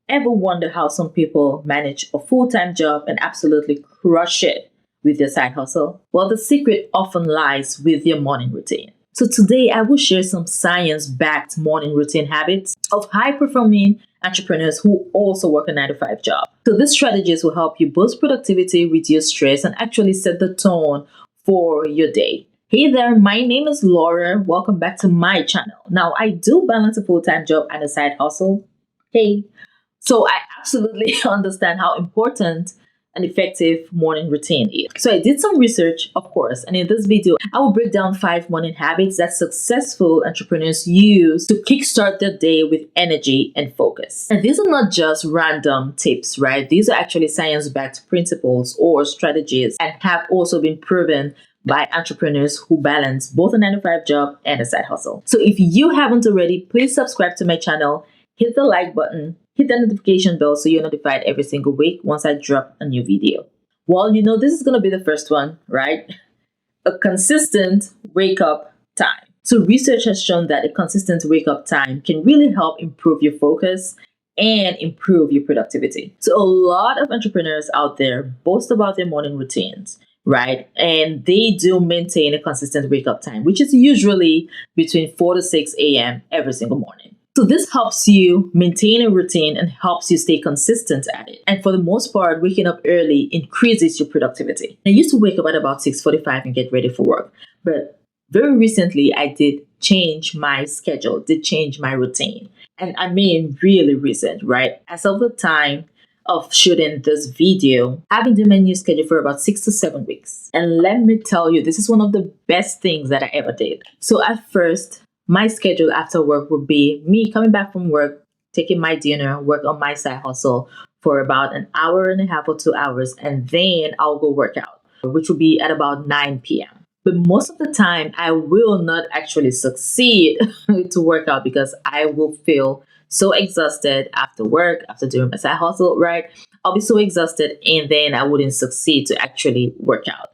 Ever wonder how some people manage a full-time job and absolutely crush it with their side hustle? Well, the secret often lies with your morning routine. So today I will share some science-backed morning routine habits of high-performing entrepreneurs who also work a 9 to 5 job. So these strategies will help you boost productivity, reduce stress, and actually set the tone for your day. Hey there, my name is Laura. Welcome back to my channel. Now, I do balance a full-time job and a side hustle. Hey, so I absolutely understand how important an effective morning routine is. So I did some research, of course, and in this video, I will break down 5 morning habits that successful entrepreneurs use to kickstart their day with energy and focus. And these are not just random tips, right? These are actually science-backed principles or strategies and have also been proven by entrepreneurs who balance both a 9 to 5 job and a side hustle. So if you haven't already, please subscribe to my channel, hit the like button, hit the notification bell so you're notified every single week once I drop a new video. Well, this is going to be the first one, right? A consistent wake up time. So research has shown that a consistent wake up time can really help improve your focus and improve your productivity. So a lot of entrepreneurs out there boast about their morning routines, right? And they do maintain a consistent wake up time, which is usually between 4 to 6 a.m. every single morning. So this helps you maintain a routine and helps you stay consistent at it. And for the most part, waking up early increases your productivity. I used to wake up at about 6:45 and get ready for work. But very recently, I did change my schedule, did change my routine. And I mean really recent, right? As of the time of shooting this video, I've been doing my new schedule for about 6 to 7 weeks. And let me tell you, this is one of the best things that I ever did. So at first, my schedule after work would be me coming back from work, taking my dinner, work on my side hustle for about an hour and a half or 2 hours, and then I'll go work out, which will be at about 9 p.m. But most of the time, I will not actually succeed to work out because I will feel so exhausted after work, after doing my side hustle, right? I'll be so exhausted and then I wouldn't succeed to actually work out.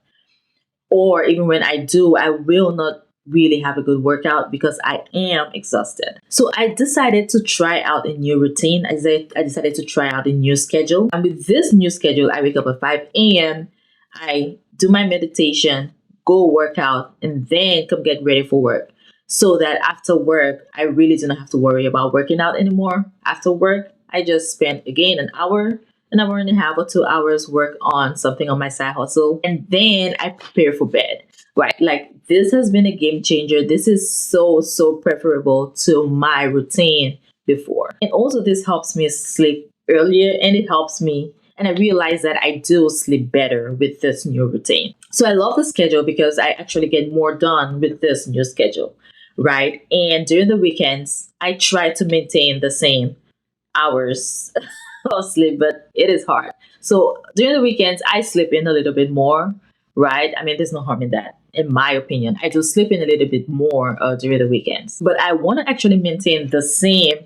Or even when I do, I will not really have a good workout because I am exhausted. So I decided to try out a new routine. I decided to try out a new schedule. And with this new schedule, I wake up at 5 a.m. I do my meditation, go work out, and then come get ready for work. So that after work, I really do not have to worry about working out anymore. After work, I just spend again an hour and a half or 2 hours work on something on my side hustle. And then I prepare for bed. Right, like this has been a game changer. This is so preferable to my routine before. And also this helps me sleep earlier and it helps me. And I realize that I do sleep better with this new routine. So I love the schedule because I actually get more done with this new schedule, right? And during the weekends, I try to maintain the same hours of sleep, but it is hard. So during the weekends, I sleep in a little bit more, right? I mean, there's no harm in that. In my opinion, I do sleep in a little bit more during the weekends, but I want to actually maintain the same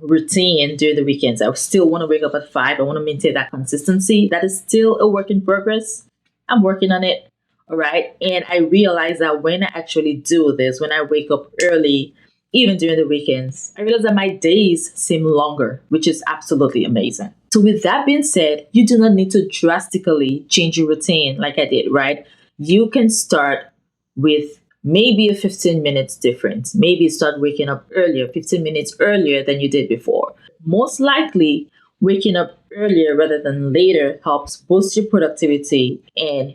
routine during the weekends. I still want to wake up at 5. I want to maintain that consistency. That is still a work in progress. I'm working on it. All right. And I realize that when I actually do this, when I wake up early, even during the weekends, I realize that my days seem longer, which is absolutely amazing. So with that being said, you do not need to drastically change your routine like I did, right? You can start with maybe a 15 minutes difference. Maybe start waking up earlier, 15 minutes earlier than you did before. Most likely, waking up earlier rather than later helps boost your productivity and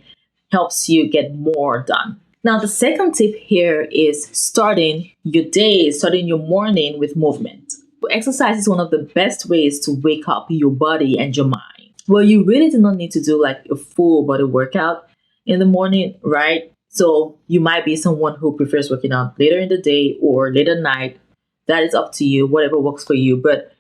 helps you get more done. Now, the second tip here is starting your morning with movement. Exercise is one of the best ways to wake up your body and your mind. Well, you really do not need to do like a full body workout in the morning, right? So you might be someone who prefers working out later in the day or late at night. That is up to you, whatever works for you. But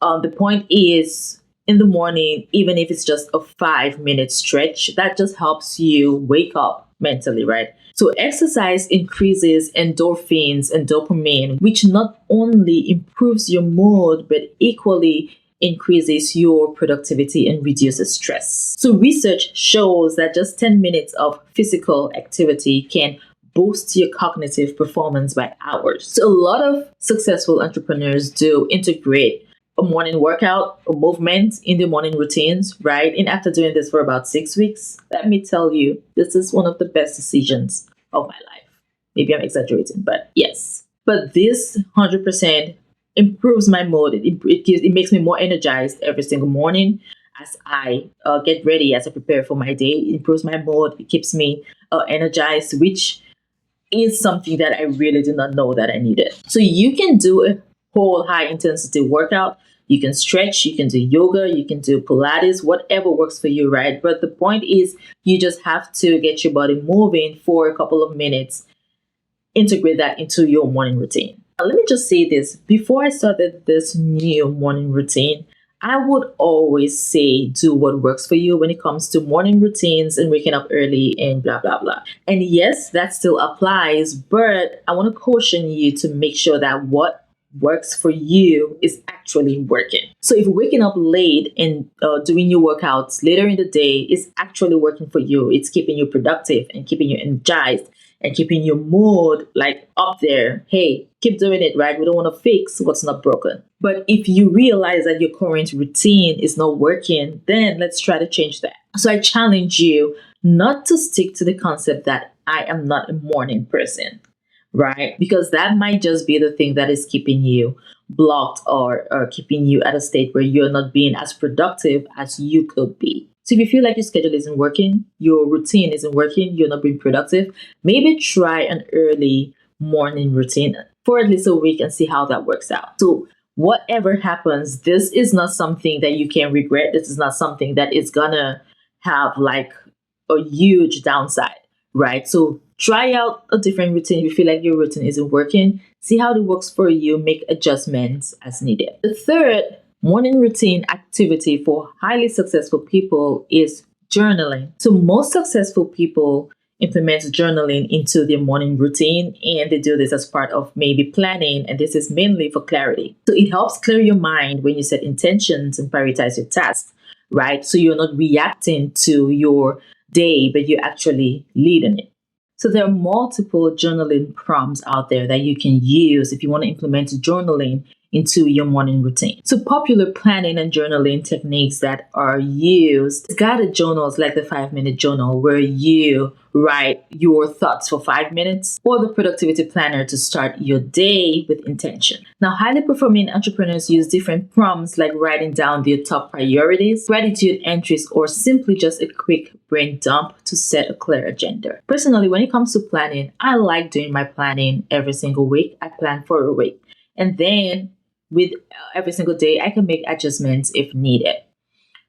the point is, in the morning, even if it's just a 5-minute stretch, that just helps you wake up mentally, right? So exercise increases endorphins and dopamine, which not only improves your mood, but equally increases your productivity and reduces stress. So research shows that just 10 minutes of physical activity can boost your cognitive performance by hours. So a lot of successful entrepreneurs do integrate a morning workout or movement in the morning routines, right? And after doing this for about 6 weeks, let me tell you, this is one of the best decisions of my life. Maybe I'm exaggerating, but yes. But this 100% improves my mood. It makes me more energized every single morning as I get ready, as I prepare for my day. It improves my mood. It keeps me energized, which is something that I really did not know that I needed. So you can do a whole high intensity workout. You can stretch, you can do yoga, you can do Pilates, whatever works for you, right? But the point is, you just have to get your body moving for a couple of minutes, integrate that into your morning routine. Now, let me just say this, before I started this new morning routine, I would always say do what works for you when it comes to morning routines and waking up early and blah, blah, blah. And yes, that still applies, but I want to caution you to make sure that what works for you is actually working. So if waking up late and doing your workouts later in the day is actually working for you, it's keeping you productive and keeping you energized and keeping your mood like up there, hey, keep doing it, right? We don't want to fix what's not broken. But if you realize that your current routine is not working, then let's try to change that. So I challenge you not to stick to the concept that I am not a morning person, right? Because that might just be the thing that is keeping you blocked or keeping you at a state where you're not being as productive as you could be. So if you feel like your schedule isn't working, your routine isn't working, you're not being productive, maybe try an early morning routine for at least a week and see how that works out. So whatever happens, this is not something that you can regret. This is not something that is gonna have like a huge downside, right? So try out a different routine. If you feel like your routine isn't working, see how it works for you, make adjustments as needed. The third morning routine activity for highly successful people is journaling. So most successful people implement journaling into their morning routine, and they do this as part of maybe planning, and this is mainly for clarity. So it helps clear your mind when you set intentions and prioritize your tasks, right? So you're not reacting to your day, but you're actually leading it. So there are multiple journaling prompts out there that you can use if you want to implement journaling into your morning routine. So popular planning and journaling techniques that are used, guided journals like the 5-minute journal where you write your thoughts for 5 minutes, or the productivity planner to start your day with intention. Now, highly performing entrepreneurs use different prompts like writing down their top priorities, gratitude entries, or simply just a quick brain dump to set a clear agenda. Personally, when it comes to planning, I like doing my planning every single week. I plan for a week. And then with every single day, I can make adjustments if needed.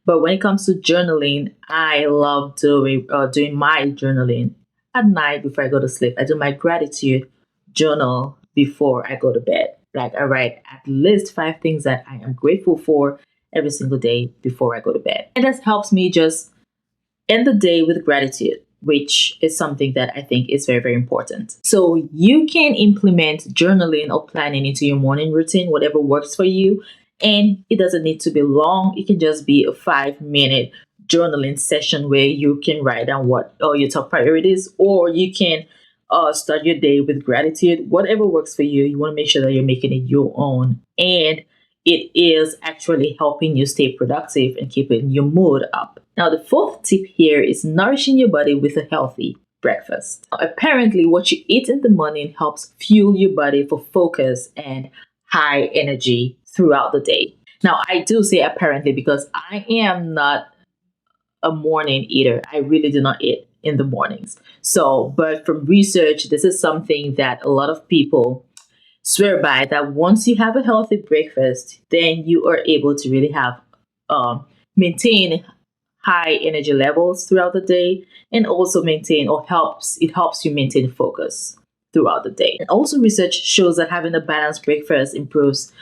But when it comes to journaling, I love doing my journaling at night before I go to sleep. I do my gratitude journal before I go to bed. Like I write at least 5 things that I am grateful for every single day before I go to bed. And that helps me just end the day with gratitude, which is something that I think is very, very important. So you can implement journaling or planning into your morning routine, whatever works for you. And it doesn't need to be long. It can just be a 5-minute journaling session where you can write down what are your top priorities, or you can start your day with gratitude. Whatever works for you, you want to make sure that you're making it your own. And it is actually helping you stay productive and keeping your mood up. Now, the fourth tip here is nourishing your body with a healthy breakfast. Now, apparently, what you eat in the morning helps fuel your body for focus and high energy throughout the day. Now, I do say apparently because I am not a morning eater. I really do not eat in the mornings. So, but from research, this is something that a lot of people swear by, that once you have a healthy breakfast, then you are able to really have maintain high energy levels throughout the day, and also it helps you maintain focus throughout the day. And also research shows that having a balanced breakfast improves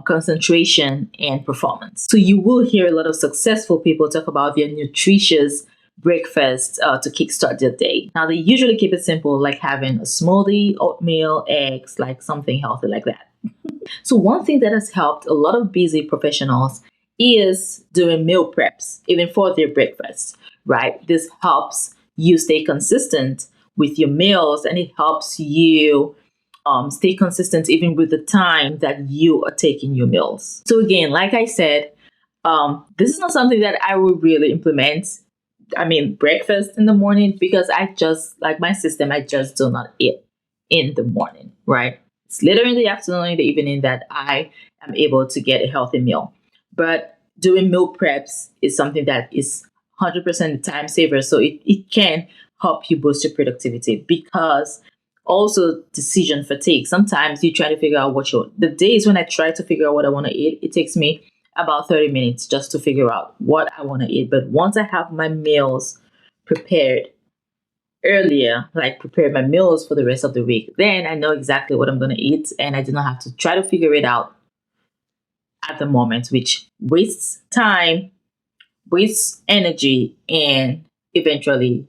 concentration and performance. So you will hear a lot of successful people talk about their nutritious breakfast to kickstart their day. Now, they usually keep it simple, like having a smoothie, oatmeal, eggs, like something healthy like that. So one thing that has helped a lot of busy professionals is doing meal preps, even for their breakfast, right? This helps you stay consistent with your meals, and it helps you Stay consistent even with the time that you are taking your meals. So again, like I said, this is not something that I will really implement. I mean, breakfast in the morning, because I just, like my system, I just do not eat in the morning, right? It's later in the afternoon, in the evening that I am able to get a healthy meal. But doing meal preps is something that is 100% the time saver. So it can help you boost your productivity, because also decision fatigue. Sometimes you try to figure out the days when I try to figure out what I want to eat, it takes me about 30 minutes just to figure out what I want to eat. But once I have my meals prepared earlier, like prepare my meals for the rest of the week, then I know exactly what I'm going to eat, and I do not have to try to figure it out at the moment, which wastes time, wastes energy, and eventually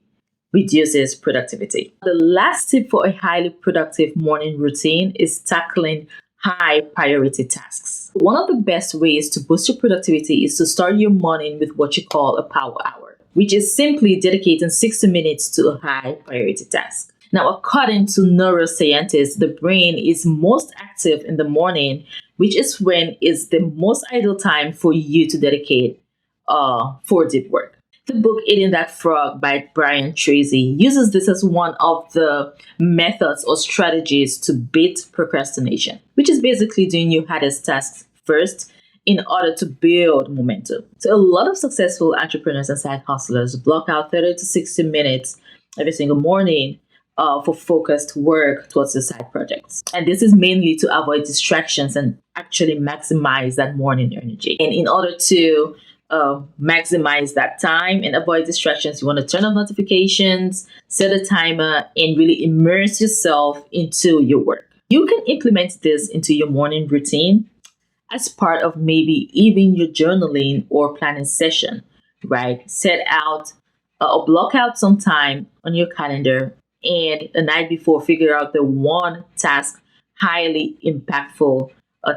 reduces productivity. The last tip for a highly productive morning routine is tackling high priority tasks. One of the best ways to boost your productivity is to start your morning with what you call a power hour, which is simply dedicating 60 minutes to a high priority task. Now, according to neuroscientists, the brain is most active in the morning, which is when it's the most idle time for you to dedicate for deep work. The book Eating That Frog by Brian Tracy uses this as one of the methods or strategies to beat procrastination, which is basically doing your hardest tasks first in order to build momentum. So a lot of successful entrepreneurs and side hustlers block out 30 to 60 minutes every single morning for focused work towards the side projects. And this is mainly to avoid distractions and actually maximize that morning energy. And in order to maximize that time and avoid distractions, you want to turn off notifications, set a timer, and really immerse yourself into your work. You can implement this into your morning routine as part of maybe even your journaling or planning session, right? Set out or block out some time on your calendar, and the night before, figure out the one task, highly impactful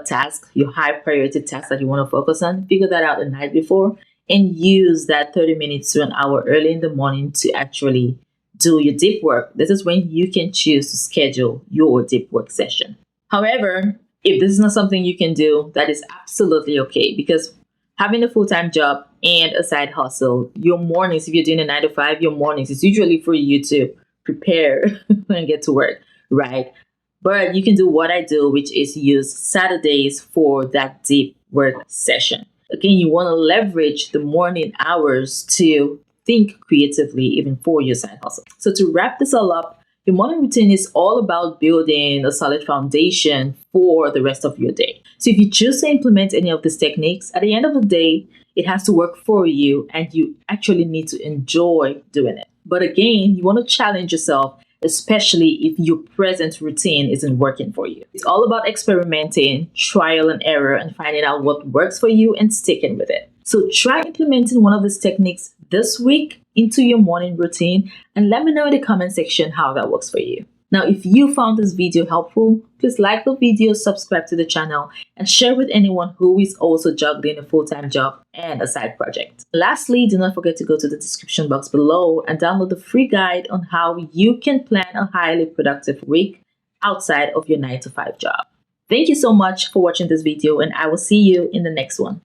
task, your high priority task that you want to focus on. Figure that out the night before and use that 30 minutes to an hour early in the morning to actually do your deep work. This is when you can choose to schedule your deep work session. However, if this is not something you can do, that is absolutely okay, because having a full-time job and a side hustle, your mornings, if you're doing a 9 to 5, your mornings is usually for you to prepare and get to work, right? But you can do what I do, which is use Saturdays for that deep work session. Again, you want to leverage the morning hours to think creatively, even for your side hustle. So to wrap this all up, your morning routine is all about building a solid foundation for the rest of your day. So if you choose to implement any of these techniques, at the end of the day, it has to work for you, and you actually need to enjoy doing it. But again, you want to challenge yourself, especially if your present routine isn't working for you. It's all about experimenting, trial and error, and finding out what works for you and sticking with it. So try implementing one of these techniques this week into your morning routine, and let me know in the comment section how that works for you. Now, if you found this video helpful, please like the video, subscribe to the channel, and share with anyone who is also juggling a full-time job and a side project. Lastly, do not forget to go to the description box below and download the free guide on how you can plan a highly productive week outside of your 9 to 5 job. Thank you so much for watching this video, and I will see you in the next one.